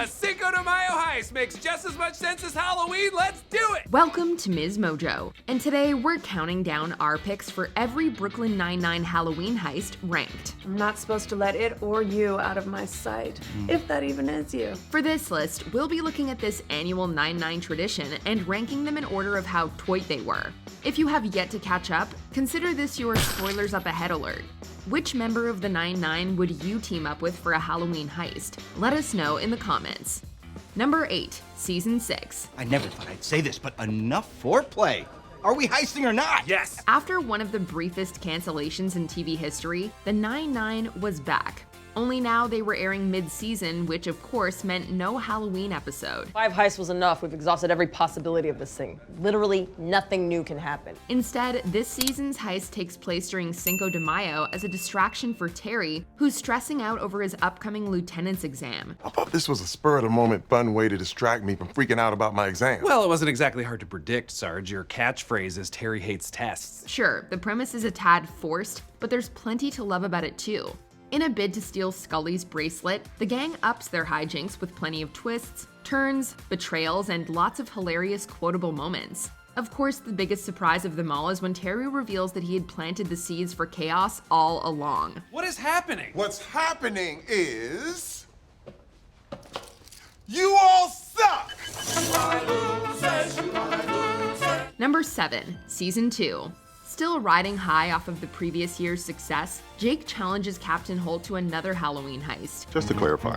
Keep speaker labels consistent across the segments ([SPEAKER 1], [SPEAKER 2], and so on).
[SPEAKER 1] A Cinco de Mayo heist makes just as much sense as Halloween. Let's do it!
[SPEAKER 2] Welcome to MsMojo, and today we're counting down our picks for every Brooklyn Nine-Nine Halloween heist ranked.
[SPEAKER 3] I'm not supposed to let it or you out of my sight, if that even is you.
[SPEAKER 2] For this list, we'll be looking at this annual 9-9 tradition and ranking them in order of how toit they were. If you have yet to catch up, consider this your spoilers up ahead alert. Which member of the 9-9 would you team up with for a Halloween heist? Let us know in the comments. Number 8, Season 6.
[SPEAKER 4] I never thought I'd say this, but enough foreplay. Are we heisting or not?
[SPEAKER 1] Yes!
[SPEAKER 2] After one of the briefest cancellations in TV history, the 9-9 was back. Only now they were airing mid-season, which of course meant no Halloween episode.
[SPEAKER 5] 5 heists was enough. We've exhausted every possibility of this thing. Literally nothing new can happen.
[SPEAKER 2] Instead, this season's heist takes place during Cinco de Mayo as a distraction for Terry, who's stressing out over his upcoming lieutenant's exam.
[SPEAKER 6] I thought this was a spur-of-the-moment fun way to distract me from freaking out about my exam.
[SPEAKER 1] Well, it wasn't exactly hard to predict, Sarge. Your catchphrase is Terry hates tests.
[SPEAKER 2] Sure, the premise is a tad forced, but there's plenty to love about it too. In a bid to steal Scully's bracelet, the gang ups their hijinks with plenty of twists, turns, betrayals, and lots of hilarious quotable moments. Of course, the biggest surprise of them all is when Terry reveals that he had planted the seeds for chaos all along.
[SPEAKER 1] What is happening?
[SPEAKER 6] What's happening is... you all suck!
[SPEAKER 2] Number 7, Season 2. Still riding high off of the previous year's success, Jake challenges Captain Holt to another Halloween heist.
[SPEAKER 7] Just to clarify,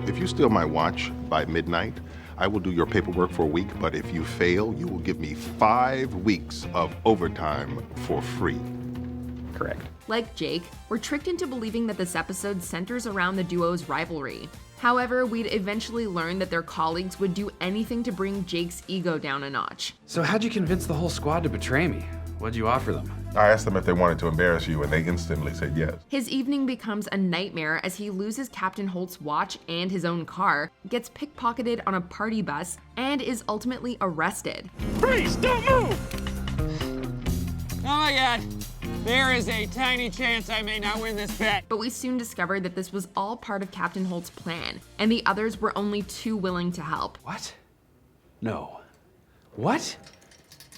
[SPEAKER 7] if you steal my watch by midnight, I will do your paperwork for a week, but if you fail, you will give me 5 weeks of overtime for free.
[SPEAKER 1] Correct.
[SPEAKER 2] Like Jake, we're tricked into believing that this episode centers around the duo's rivalry. However, we'd eventually learn that their colleagues would do anything to bring Jake's ego down a notch.
[SPEAKER 1] So how'd you convince the whole squad to betray me? What'd you offer them?
[SPEAKER 6] I asked them if they wanted to embarrass you, and they instantly said yes.
[SPEAKER 2] His evening becomes a nightmare as he loses Captain Holt's watch and his own car, gets pickpocketed on a party bus, and is ultimately arrested.
[SPEAKER 8] Freeze! Don't move! Oh my god. There is a tiny chance I may not win this bet.
[SPEAKER 2] But we soon discovered that this was all part of Captain Holt's plan, and the others were only too willing to help.
[SPEAKER 1] What? No. What?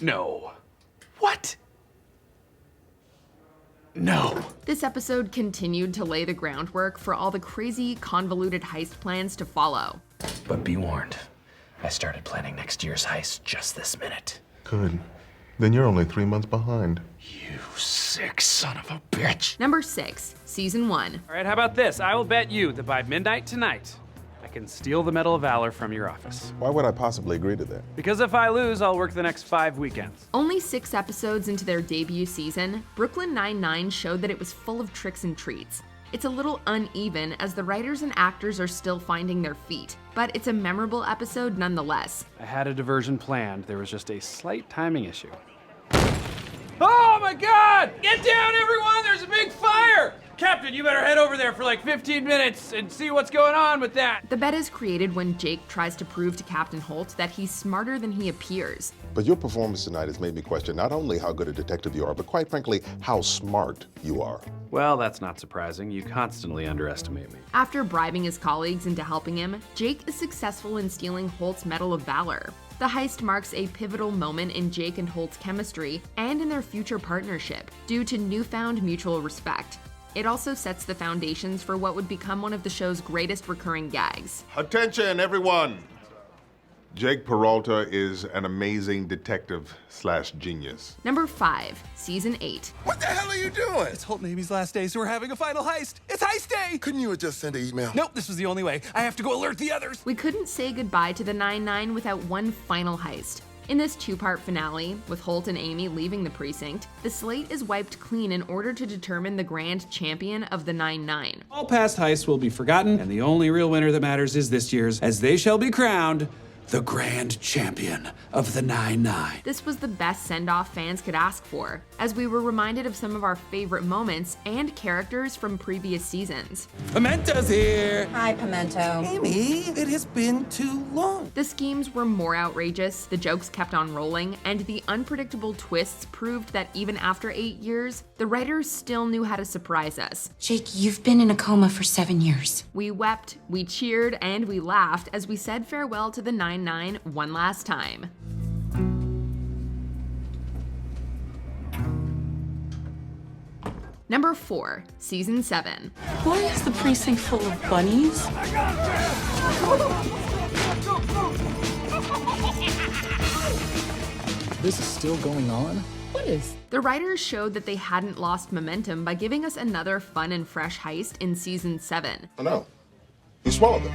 [SPEAKER 1] No. What? No.
[SPEAKER 2] This episode continued to lay the groundwork for all the crazy, convoluted heist plans to follow.
[SPEAKER 9] But be warned, I started planning next year's heist just this minute.
[SPEAKER 6] Good. Then you're only 3 months behind.
[SPEAKER 9] You sick son of a bitch.
[SPEAKER 2] Number 6, Season 1.
[SPEAKER 1] All right, how about this? I will bet you that by midnight tonight, I can steal the Medal of Valor from your office.
[SPEAKER 6] Why would I possibly agree to that?
[SPEAKER 1] Because if I lose, I'll work the next 5 weekends.
[SPEAKER 2] Only 6 episodes into their debut season, Brooklyn Nine-Nine showed that it was full of tricks and treats. It's a little uneven as the writers and actors are still finding their feet, but it's a memorable episode nonetheless.
[SPEAKER 1] I had a diversion planned. There was just a slight timing issue. Oh my God! Get down, everyone! There's a big fire! Captain, you better head over there for like 15 minutes and see what's going on with that.
[SPEAKER 2] The bet is created when Jake tries to prove to Captain Holt that he's smarter than he appears.
[SPEAKER 7] But your performance tonight has made me question not only how good a detective you are, but quite frankly, how smart you are.
[SPEAKER 1] Well, that's not surprising. You constantly underestimate me.
[SPEAKER 2] After bribing his colleagues into helping him, Jake is successful in stealing Holt's Medal of Valor. The heist marks a pivotal moment in Jake and Holt's chemistry and in their future partnership, due to newfound mutual respect. It also sets the foundations for what would become one of the show's greatest recurring gags.
[SPEAKER 7] Attention, everyone! Jake Peralta is an amazing detective/genius.
[SPEAKER 2] Number 5, Season 8.
[SPEAKER 6] What the hell are you doing?
[SPEAKER 10] It's Holt and Amy's last day, so we're having a final heist. It's heist day!
[SPEAKER 6] Couldn't you have just sent an email?
[SPEAKER 10] Nope, this was the only way. I have to go alert the others.
[SPEAKER 2] We couldn't say goodbye to the 9-9 without one final heist. In this 2-part finale, with Holt and Amy leaving the precinct, the slate is wiped clean in order to determine the grand champion of the 9-9.
[SPEAKER 1] All past heists will be forgotten, and the only real winner that matters is this year's, as they shall be crowned
[SPEAKER 10] the grand champion of the 9-9.
[SPEAKER 2] This was the best send-off fans could ask for, as we were reminded of some of our favorite moments and characters from previous seasons.
[SPEAKER 10] Pimento's here.
[SPEAKER 11] Hi, Pimento.
[SPEAKER 10] Amy, it has been too long.
[SPEAKER 2] The schemes were more outrageous, the jokes kept on rolling, and the unpredictable twists proved that even after 8 years, the writers still knew how to surprise us.
[SPEAKER 11] Jake, you've been in a coma for 7 years.
[SPEAKER 2] We wept, we cheered, and we laughed as we said farewell to the 9-9 one last time. Number 4, Season 7.
[SPEAKER 11] Why is the precinct full of bunnies?
[SPEAKER 9] This is still going on?
[SPEAKER 11] What is?
[SPEAKER 2] The writers showed that they hadn't lost momentum by giving us another fun and fresh heist in Season 7.
[SPEAKER 6] I know. He swallowed them.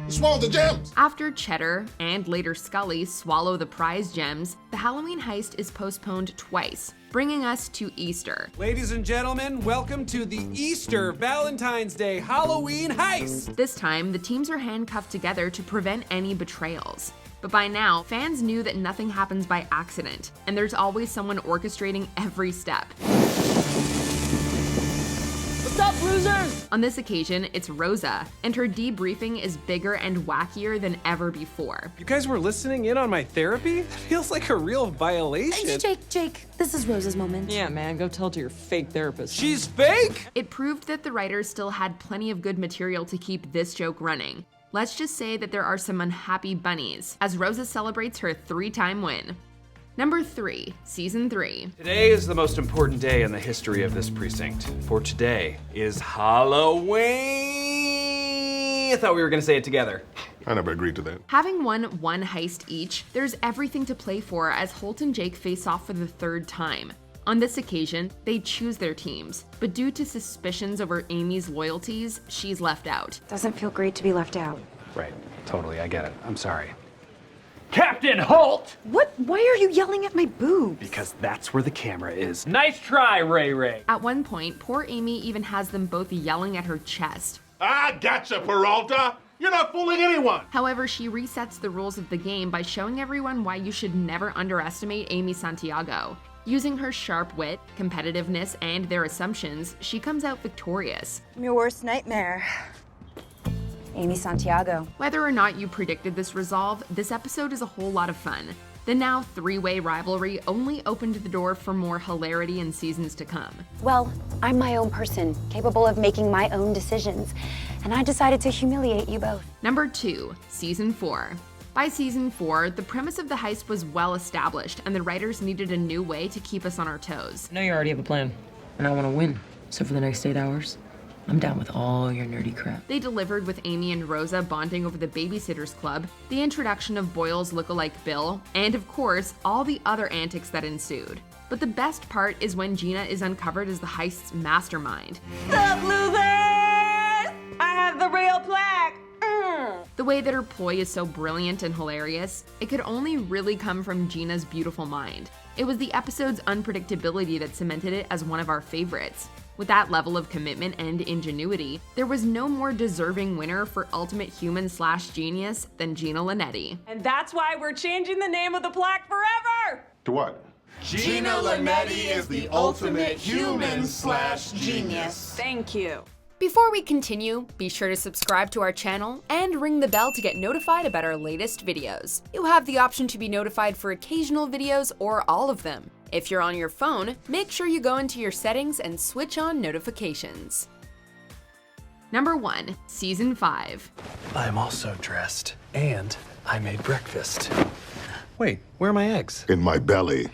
[SPEAKER 6] He swallowed the gems.
[SPEAKER 2] After Cheddar, and later Scully, swallow the prize gems, the Halloween heist is postponed twice, bringing us to Easter.
[SPEAKER 1] Ladies and gentlemen, welcome to the Easter Valentine's Day Halloween Heist.
[SPEAKER 2] This time, the teams are handcuffed together to prevent any betrayals. But by now, fans knew that nothing happens by accident, and there's always someone orchestrating every step.
[SPEAKER 5] What's up, losers?
[SPEAKER 2] On this occasion, it's Rosa, and her debriefing is bigger and wackier than ever before.
[SPEAKER 1] You guys were listening in on my therapy? That feels like a real violation.
[SPEAKER 11] Jake, this is Rose's moment.
[SPEAKER 5] Yeah, man, go tell it to your fake therapist.
[SPEAKER 1] She's fake?
[SPEAKER 2] It proved that the writers still had plenty of good material to keep this joke running. Let's just say that there are some unhappy bunnies, as Rosa celebrates her 3-time win. Number 3, Season 3.
[SPEAKER 1] Today is the most important day in the history of this precinct, for today is Halloween. I thought we were gonna say it together.
[SPEAKER 7] I never agreed to that.
[SPEAKER 2] Having won one heist each, there's everything to play for as Holt and Jake face off for the 3rd time. On this occasion, they choose their teams, but due to suspicions over Amy's loyalties, she's left out.
[SPEAKER 3] Doesn't feel great to be left out.
[SPEAKER 1] Right, totally, I get it. I'm sorry. Captain Holt!
[SPEAKER 3] What? Why are you yelling at my boobs?
[SPEAKER 1] Because that's where the camera is. Nice try, Ray Ray.
[SPEAKER 2] At one point, poor Amy even has them both yelling at her chest.
[SPEAKER 6] I gotcha, Peralta. You're not fooling anyone.
[SPEAKER 2] However, she resets the rules of the game by showing everyone why you should never underestimate Amy Santiago. Using her sharp wit, competitiveness, and their assumptions, she comes out victorious.
[SPEAKER 11] Your worst nightmare. Amy Santiago.
[SPEAKER 2] Whether or not you predicted this resolve, this episode is a whole lot of fun. The now 3-way rivalry only opened the door for more hilarity in seasons to come.
[SPEAKER 12] Well, I'm my own person, capable of making my own decisions, and I decided to humiliate you both.
[SPEAKER 2] Number 2, Season 4. By Season 4, the premise of the heist was well established, and the writers needed a new way to keep us on our toes.
[SPEAKER 5] I know you already have a plan, and I want to win. So for the next 8 hours, I'm down with all your nerdy crap.
[SPEAKER 2] They delivered with Amy and Rosa bonding over the Babysitters Club, the introduction of Boyle's lookalike Bill, and of course, all the other antics that ensued. But the best part is when Gina is uncovered as the heist's mastermind.
[SPEAKER 11] Sup, losers? I have the real plaque.
[SPEAKER 2] The way that her ploy is so brilliant and hilarious, it could only really come from Gina's beautiful mind. It was the episode's unpredictability that cemented it as one of our favorites. With that level of commitment and ingenuity, there was no more deserving winner for ultimate human/genius than Gina Linetti.
[SPEAKER 11] And that's why we're changing the name of the plaque forever!
[SPEAKER 7] To what?
[SPEAKER 6] Gina Linetti is the ultimate human/genius.
[SPEAKER 11] Thank you.
[SPEAKER 2] Before we continue, be sure to subscribe to our channel and ring the bell to get notified about our latest videos. You have the option to be notified for occasional videos or all of them. If you're on your phone, make sure you go into your settings and switch on notifications. Number 1, Season 5.
[SPEAKER 9] I'm also dressed, and I made breakfast. Wait, where are my eggs?
[SPEAKER 7] In my belly.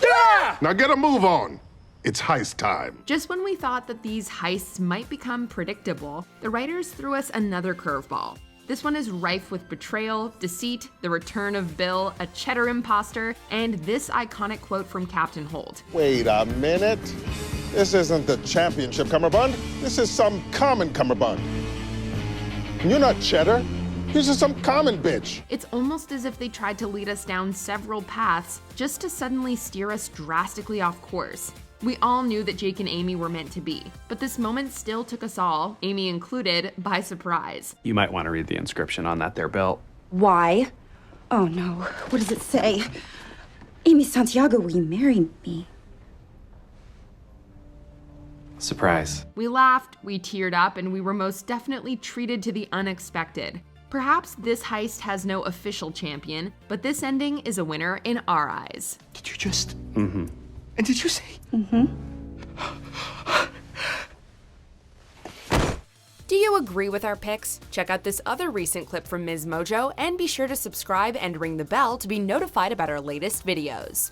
[SPEAKER 7] Yeah! Now get a move on. It's heist time.
[SPEAKER 2] Just when we thought that these heists might become predictable, the writers threw us another curveball. This one is rife with betrayal, deceit, the return of Bill, a cheddar imposter, and this iconic quote from Captain Holt.
[SPEAKER 6] Wait a minute. This isn't the championship cummerbund. This is some common cummerbund. And you're not cheddar. You're just some common bitch.
[SPEAKER 2] It's almost as if they tried to lead us down several paths just to suddenly steer us drastically off course. We all knew that Jake and Amy were meant to be, but this moment still took us all, Amy included, by surprise.
[SPEAKER 1] You might want to read the inscription on that there belt.
[SPEAKER 12] Why
[SPEAKER 13] Oh no, what does it say? Amy Santiago, will you marry me?
[SPEAKER 9] Surprise.
[SPEAKER 2] We laughed, we teared up, and we were most definitely treated to the unexpected. Perhaps this heist has no official champion, but this ending is a winner in our eyes.
[SPEAKER 4] Did you just...
[SPEAKER 9] Mm-hmm.
[SPEAKER 4] And did you say...
[SPEAKER 13] Mm-hmm.
[SPEAKER 2] Do you agree with our picks? Check out this other recent clip from MsMojo and be sure to subscribe and ring the bell to be notified about our latest videos.